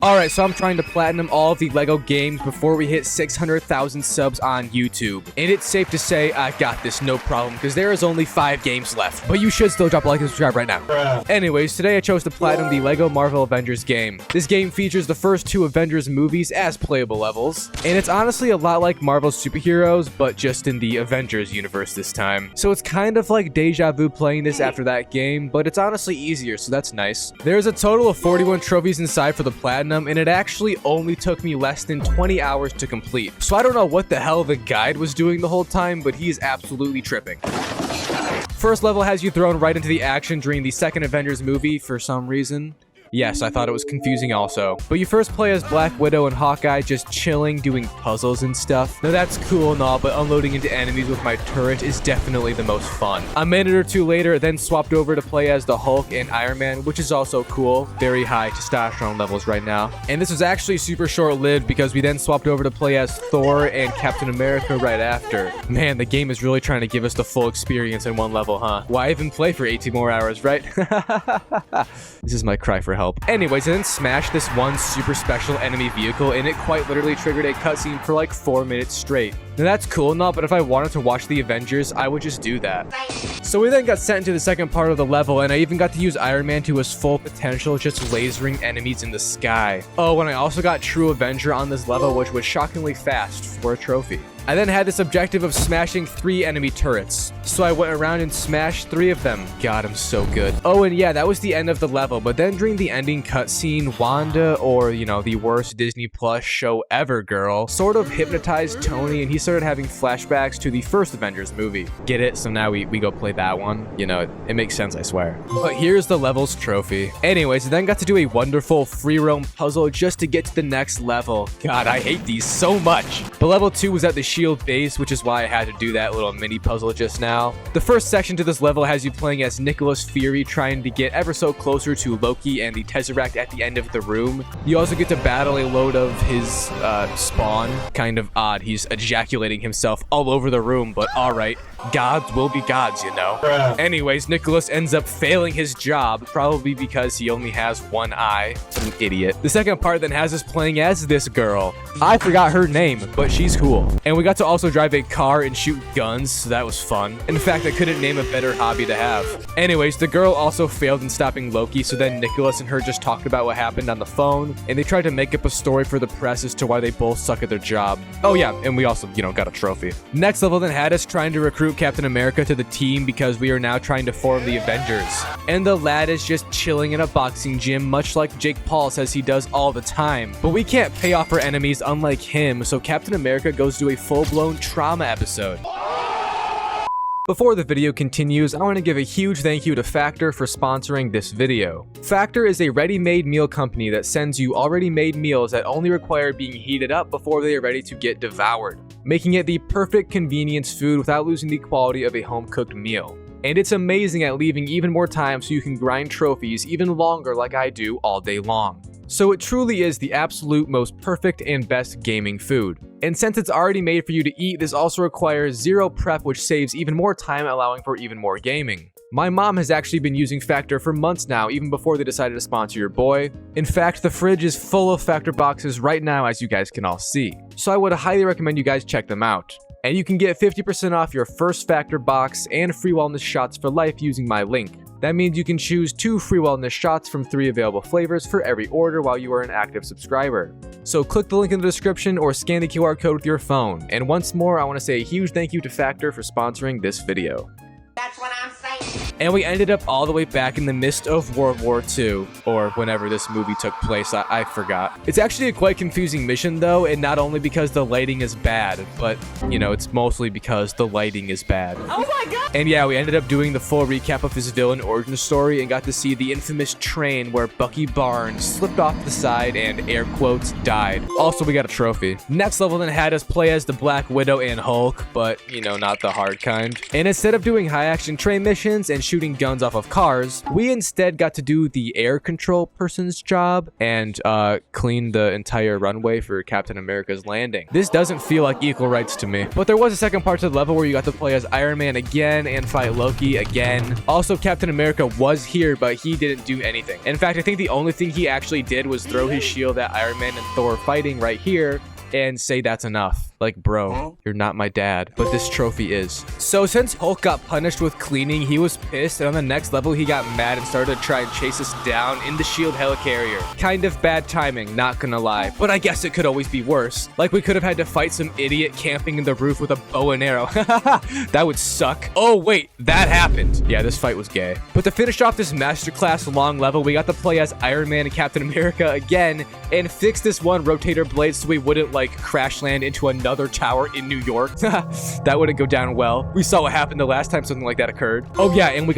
Alright, so I'm trying to platinum all of the LEGO games before we hit 600,000 subs on YouTube. And it's safe to say I got this, no problem, because there is only 5 games left. But you should still drop a like and subscribe right now. Anyways, today I chose to platinum the LEGO Marvel Avengers game. This game features the first 2 Avengers movies as playable levels. And it's honestly a lot like Marvel's superheroes, but just in the Avengers universe this time. So it's kind of like deja vu playing this after that game, but it's honestly easier, so that's nice. There's a total of 41 trophies inside for the platinum, and it actually only took me less than 20 hours to complete. So I don't know what the hell the guide was doing the whole time, but he is absolutely tripping. First level has you thrown right into the action during the second Avengers movie for some reason. Yes, I thought it was confusing also. But you first play as Black Widow and Hawkeye just chilling, doing puzzles and stuff. Now that's cool and all, but unloading into enemies with my turret is definitely the most fun. A minute or two later, then swapped over to play as the Hulk and Iron Man, which is also cool. Very high testosterone levels right now. And this was actually super short-lived because we then swapped over to play as Thor and Captain America right after. Man, the game is really trying to give us the full experience in one level, huh? Why even play for 18 more hours, right? This is my cry for help. Anyways, I then smashed this one super special enemy vehicle, and it quite literally triggered a cutscene for like 4 minutes straight. Now that's cool and all, but if I wanted to watch the Avengers, I would just do that. So we then got sent into the second part of the level, and I even got to use Iron Man to his full potential, just lasering enemies in the sky. Oh, and I also got True Avenger on this level, which was shockingly fast for a trophy. I then had this objective of smashing 3 enemy turrets. So I went around and smashed 3 of them. God, I'm so good. Oh, and yeah, that was the end of the level. But then during the ending cutscene, Wanda, or, you know, the worst Disney Plus show ever girl, sort of hypnotized Tony, and he started having flashbacks to the first Avengers movie. Get it? So now we go play that one. You know, it makes sense, I swear. But here's the level's trophy. Anyways, I then got to do a wonderful free roam puzzle just to get to the next level. God, I hate these so much. But level 2 was at the shield base, which is why I had to do that little mini puzzle just now. The first section to this level has you playing as Nicholas Fury, trying to get ever so closer to Loki and the Tesseract at the end of the room. You also get to battle a load of his spawn. Kind of odd, he's ejaculating himself all over the room, but alright. Gods will be gods, you know. Anyways, Nicholas ends up failing his job, probably because he only has one eye. What an idiot. The second part then has us playing as this girl. I forgot her name, but she's cool. And we got to also drive a car and shoot guns, so that was fun. In fact, I couldn't name a better hobby to have. Anyways, the girl also failed in stopping Loki, so then Nicholas and her just talked about what happened on the phone, and they tried to make up a story for the press as to why they both suck at their job. Oh yeah, and we also, you know, got a trophy. Next level then had us trying to recruit Captain America to the team because we are now trying to form the Avengers. And the lad is just chilling in a boxing gym, much like Jake Paul says he does all the time. But we can't pay off our enemies unlike him, so Captain America goes to a full-blown trauma episode. Before the video continues, I want to give a huge thank you to Factor for sponsoring this video. Factor is a ready-made meal company that sends you already made meals that only require being heated up before they are ready to get devoured, making it the perfect convenience food without losing the quality of a home-cooked meal. And it's amazing at leaving even more time so you can grind trophies even longer like I do all day long. So it truly is the absolute most perfect and best gaming food. And since it's already made for you to eat, this also requires 0 prep, which saves even more time, allowing for even more gaming. My mom has actually been using Factor for months now, even before they decided to sponsor your boy. In fact, the fridge is full of Factor boxes right now, as you guys can all see. So I would highly recommend you guys check them out. And you can get 50% off your first Factor box and free wellness shots for life using my link. That means you can choose 2 free wellness shots from 3 available flavors for every order while you are an active subscriber. So click the link in the description or scan the QR code with your phone. And once more, I want to say a huge thank you to Factor for sponsoring this video. That's what I'm saying. And we ended up all the way back in the midst of World War II, or whenever this movie took place, I forgot. It's actually a quite confusing mission though, and not only because the lighting is bad, but, you know, it's mostly because the lighting is bad. Oh my god! And yeah, we ended up doing the full recap of his villain origin story and got to see the infamous train where Bucky Barnes slipped off the side and, air quotes, died. Also, we got a trophy. Next level then had us play as the Black Widow and Hulk, but, you know, not the hard kind. And instead of doing high action train missions and shooting guns off of cars. We instead got to do the air control person's job and clean the entire runway for Captain America's landing. This doesn't feel like equal rights to me. But there was a second part to the level where you got to play as Iron Man again and fight Loki again. Also, Captain America was here, but he didn't do anything. In fact, I think the only thing he actually did was throw his shield at Iron Man and Thor fighting right here and say that's enough. Like, bro, you're not my dad, but this trophy is. So since Hulk got punished with cleaning, he was pissed, and on the next level, he got mad and started to try and chase us down in the shield helicarrier. Kind of bad timing, not gonna lie, but I guess it could always be worse. Like, we could have had to fight some idiot camping in the roof with a bow and arrow. That would suck. Oh, wait, that happened. Yeah, this fight was gay. But to finish off this masterclass long level, we got to play as Iron Man and Captain America again and fix this one rotator blade so we wouldn't, like, crash land into another tower in New York. That wouldn't go down well. We saw what happened the last time something like that occurred. Oh yeah, and we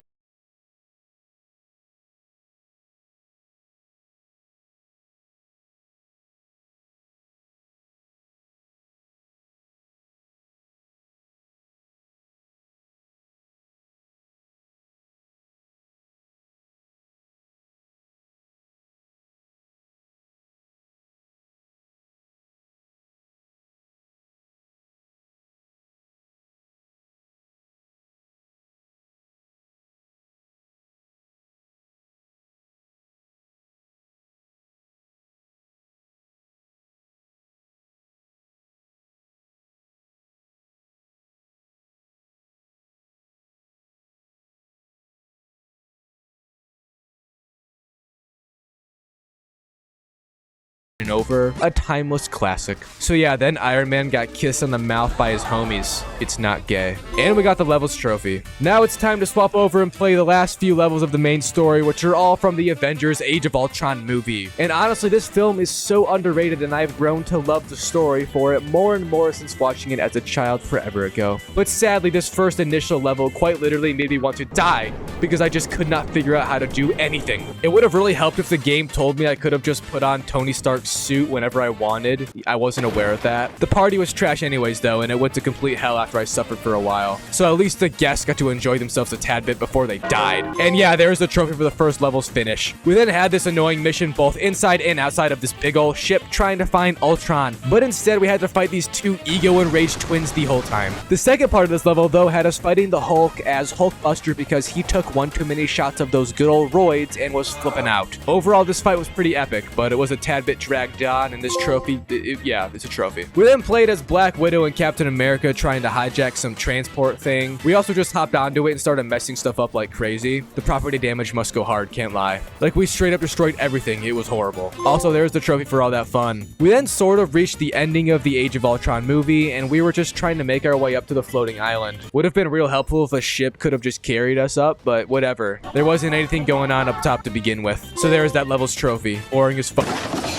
over a timeless classic. So yeah, then Iron Man got kissed on the mouth by his homies. It's not gay. And we got the levels trophy. Now it's time to swap over and play the last few levels of the main story, which are all from the Avengers Age of Ultron movie. And honestly, this film is so underrated, and I've grown to love the story for it more and more since watching it as a child forever ago. But sadly, this first initial level quite literally made me want to die because I just could not figure out how to do anything. It would have really helped if the game told me I could have just put on Tony Stark's suit whenever I wanted. I wasn't aware of that. The party was trash anyways though, and it went to complete hell after I suffered for a while. So at least the guests got to enjoy themselves a tad bit before they died. And yeah, there's the trophy for the first level's finish. We then had this annoying mission both inside and outside of this big ol' ship trying to find Ultron, but instead we had to fight these two ego-enraged twins the whole time. The second part of this level though had us fighting the Hulk as Hulkbuster because he took one too many shots of those good old roids and was flipping out. Overall, this fight was pretty epic, but it was a tad bit dragged on, and this trophy, yeah, it's a trophy. We then played as Black Widow and Captain America trying to hijack some transport thing. We also just hopped onto it and started messing stuff up like crazy. The property damage must go hard, can't lie. Like, we straight up destroyed everything. It was horrible. Also, there's the trophy for all that fun. We then sort of reached the ending of the Age of Ultron movie, and we were just trying to make our way up to the floating island. Would have been real helpful if a ship could have just carried us up, but whatever. There wasn't anything going on up top to begin with. So there's that level's trophy. Boring as fuck.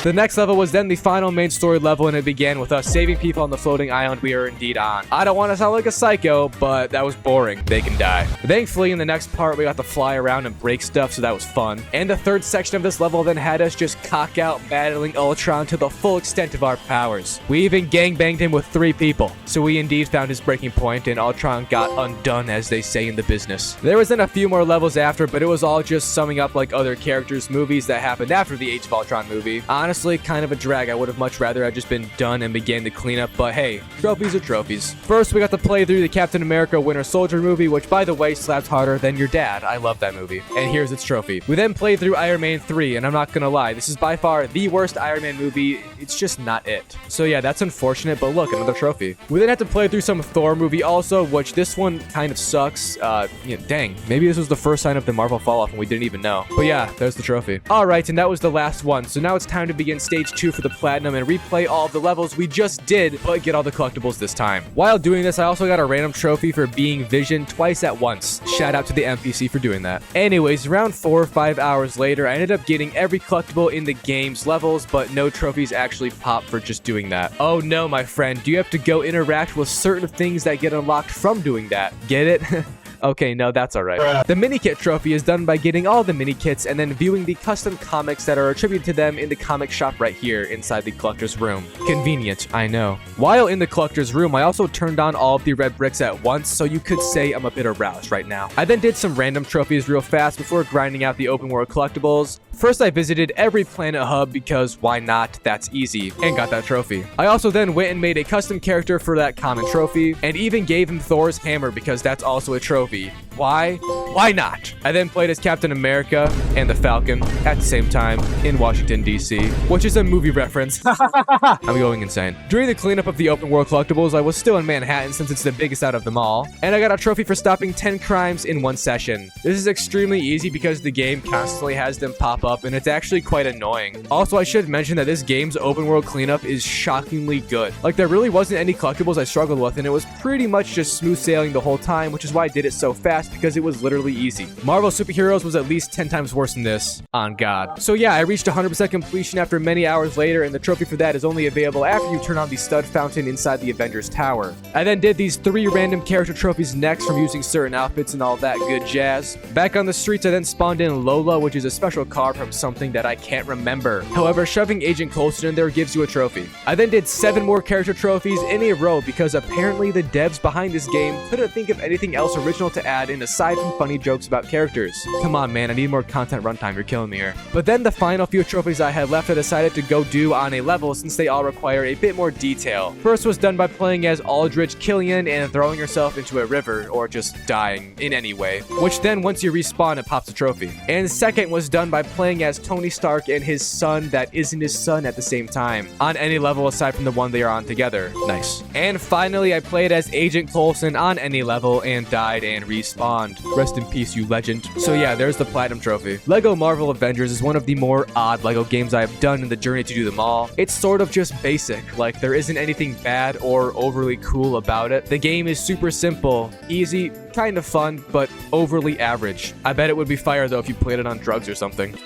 The next level was then the final main story level, and it began with us saving people on the floating island we are indeed on. I don't want to sound like a psycho, but that was boring. They can die. Thankfully, in the next part, we got to fly around and break stuff, so that was fun. And the third section of this level then had us just cock out battling Ultron to the full extent of our powers. We even gangbanged him with 3 people. So we indeed found his breaking point, and Ultron got undone, as they say in the business. There was then a few more levels after, but it was all just summing up like other characters' movies that happened after the Age of Ultron movie. Honestly, kind of a drag. I would have much rather have just been done and began the cleanup, but hey, trophies are trophies. First, we got to play through the Captain America Winter Soldier movie, which, by the way, slaps harder than your dad. I love that movie. And here's its trophy. We then played through Iron Man 3, and I'm not gonna lie, this is by far the worst Iron Man movie. It's just not it. So yeah, that's unfortunate, but look, another trophy. We then had to play through some Thor movie also, which this one kind of sucks. Dang, maybe this was the first sign of the Marvel fall-off and we didn't even know. But yeah, there's the trophy. Alright, and that was the last one. So now it's time to begin stage 2 for the Platinum and replay all of the levels we just did, but get all the collectibles this time. While doing this, I also got a random trophy for being Vision twice at once. Shout out to the NPC for doing that. Anyways, around 4 or 5 hours later, I ended up getting every collectible in the game's levels, but no trophies actually pop for just doing that. Oh no, my friend, do you have to go interact with certain things that get unlocked from doing that? Get it? Okay, no, that's alright. The mini kit trophy is done by getting all the mini kits and then viewing the custom comics that are attributed to them in the comic shop right here inside the collector's room. Convenient, I know. While in the collector's room, I also turned on all of the red bricks at once, so you could say I'm a bit aroused right now. I then did some random trophies real fast before grinding out the open world collectibles. First, I visited every planet hub because why not? That's easy, and got that trophy. I also then went and made a custom character for that common trophy, and even gave him Thor's hammer because that's also a trophy. Why? Why not? I then played as Captain America and the Falcon at the same time in Washington, D.C., which is a movie reference. I'm going insane. During the cleanup of the open world collectibles, I was still in Manhattan since it's the biggest out of them all, and I got a trophy for stopping 10 crimes in one session. This is extremely easy because the game constantly has them pop up, and it's actually quite annoying. Also, I should mention that this game's open world cleanup is shockingly good. Like, there really wasn't any collectibles I struggled with, and it was pretty much just smooth sailing the whole time, which is why I did it so fast, because it was literally easy. Marvel Superheroes was at least 10 times worse than this, on God. So yeah, I reached 100% completion after many hours later, and the trophy for that is only available after you turn on the stud fountain inside the Avengers Tower. I then did these 3 random character trophies next from using certain outfits and all that good jazz. Back on the streets, I then spawned in Lola, which is a special card from something that I can't remember. However, shoving Agent Coulson in there gives you a trophy. I then did 7 more character trophies in a row because apparently the devs behind this game couldn't think of anything else original to add in aside from funny jokes about characters. Come on, man, I need more content runtime, you're killing me here. But then the final few trophies I had left I decided to go do on a level since they all require a bit more detail. First was done by playing as Aldrich Killian and throwing yourself into a river or just dying in any way, which then once you respawn it pops a trophy. And second was done by playing as Tony Stark and his son that isn't his son at the same time, on any level aside from the one they are on together. Nice. And finally, I played as Agent Coulson on any level and died and respawned. Rest in peace, you legend. So yeah, there's the Platinum trophy. Lego Marvel Avengers is one of the more odd Lego games I have done in the journey to do them all. It's sort of just basic, like there isn't anything bad or overly cool about it. The game is super simple, easy, kind of fun, but overly average. I bet it would be fire though if you played it on drugs or something.